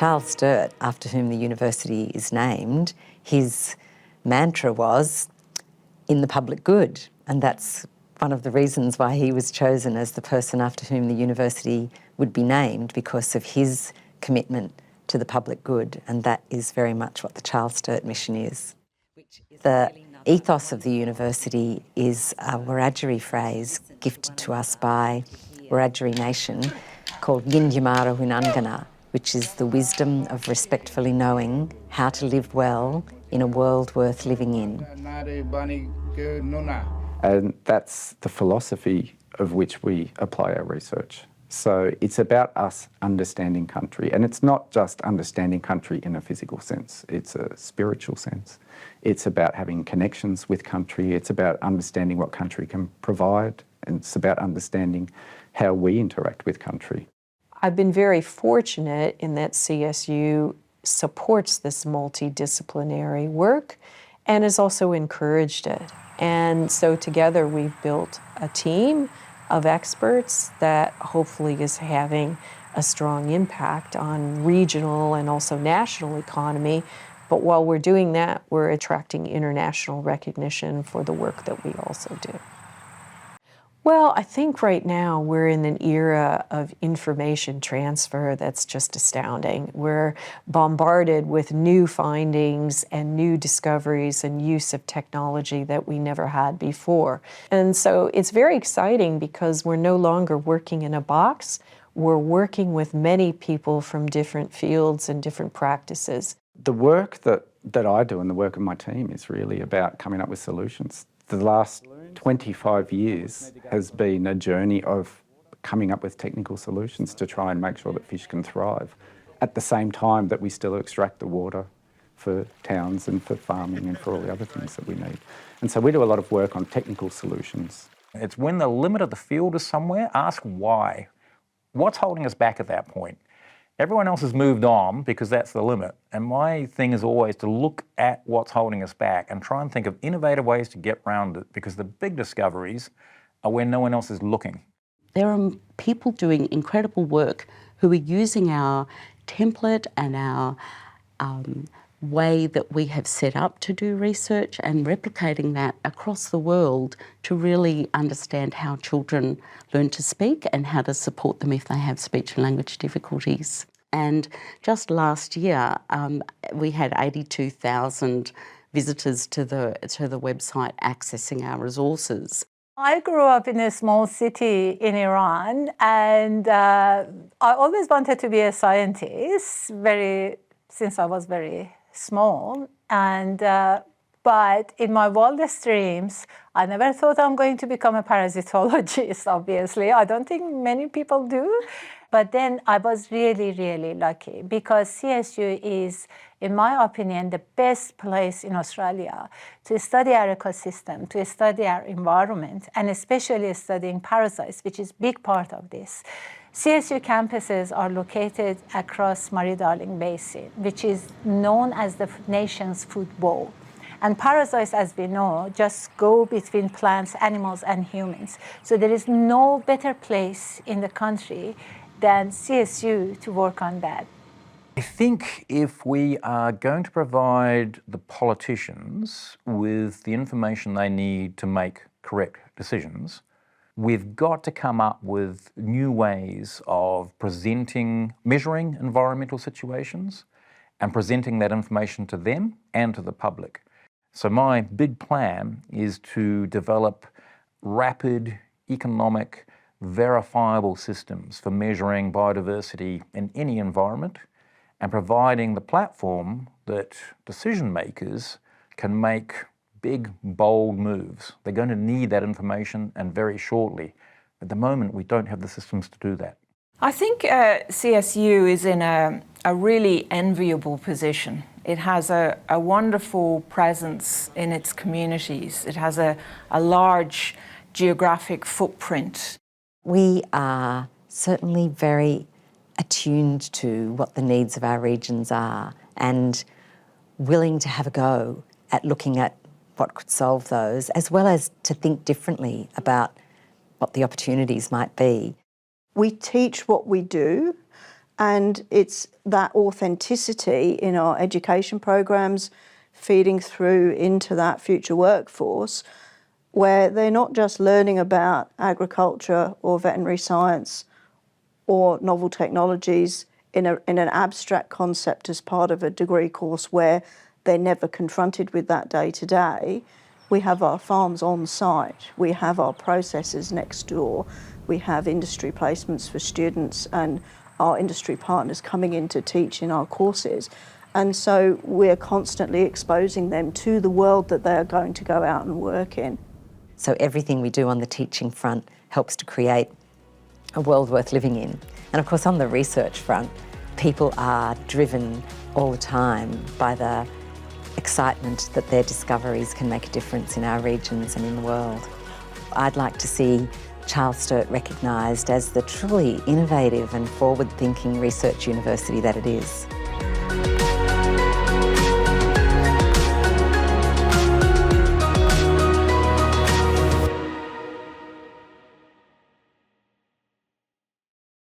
Charles Sturt, after whom the university is named, his mantra was, in the public good, and that's one of the reasons why he was chosen as the person after whom the university would be named, because of his commitment to the public good, and that is very much what the Charles Sturt mission is. The ethos of the university is a Wiradjuri phrase gifted to us by Wiradjuri Nation called Yindyamara Winangana, which is the wisdom of respectfully knowing how to live well in a world worth living in. And that's the philosophy of which we apply our research. So it's about us understanding country, and it's not just understanding country in a physical sense, it's a spiritual sense. It's about having connections with country, it's about understanding what country can provide, and it's about understanding how we interact with country. I've been very fortunate in that CSU supports this multidisciplinary work and has also encouraged it. And so together we've built a team of experts that hopefully is having a strong impact on regional and also national economy. But while we're doing that, we're attracting international recognition for the work that we also do. Well, I think right now we're in an era of information transfer that's just astounding. We're bombarded with new findings and new discoveries and use of technology that we never had before. And so it's very exciting because we're no longer working in a box. We're working with many people from different fields and different practices. The work that I do and the work of my team is really about coming up with solutions. The last 25 years has been a journey of coming up with technical solutions to try and make sure that fish can thrive at the same time that we still extract the water for towns and for farming and for all the other things that we need. And so we do a lot of work on technical solutions. It's when the limit of the field is somewhere, ask why. What's holding us back at that point? Everyone else has moved on because that's the limit. And my thing is always to look at what's holding us back and try and think of innovative ways to get around it, because the big discoveries are where no one else is looking. There are people doing incredible work who are using our template and our way that we have set up to do research and replicating that across the world to really understand how children learn to speak and how to support them if they have speech and language difficulties. And just last year, we had 82,000 visitors to the website accessing our resources. I grew up in a small city in Iran, and I always wanted to be a scientist since I was very small. And but in my wildest dreams, I never thought I'm going to become a parasitologist, obviously. I don't think many people do. But then I was really, really lucky because CSU is, in my opinion, the best place in Australia to study our ecosystem, to study our environment, and especially studying parasites, which is a big part of this. CSU campuses are located across Murray-Darling Basin, which is known as the nation's food bowl. And parasites, as we know, just go between plants, animals, and humans. So there is no better place in the country than CSU to work on that. I think if we are going to provide the politicians with the information they need to make correct decisions, we've got to come up with new ways of measuring environmental situations and presenting that information to them and to the public. So my big plan is to develop rapid, economic, verifiable systems for measuring biodiversity in any environment and providing the platform that decision makers can make big, bold moves. They're going to need that information, and very shortly. At the moment, we don't have the systems to do that. I think CSU is in a really enviable position. It has a wonderful presence in its communities. It has a large geographic footprint. We are certainly very attuned to what the needs of our regions are and willing to have a go at looking at what could solve those, as well as to think differently about what the opportunities might be. We teach what we do, And it's that authenticity in our education programs feeding through into that future workforce, where they're not just learning about agriculture or veterinary science or novel technologies in an abstract concept as part of a degree course where they're never confronted with that day to day. We have our farms on site, we have our processors next door, we have industry placements for students and our industry partners coming in to teach in our courses. And so we're constantly exposing them to the world that they are going to go out and work in. So everything we do on the teaching front helps to create a world worth living in. And of course, on the research front, people are driven all the time by the excitement that their discoveries can make a difference in our regions and in the world. I'd like to see Charles Sturt recognised as the truly innovative and forward-thinking research university that it is.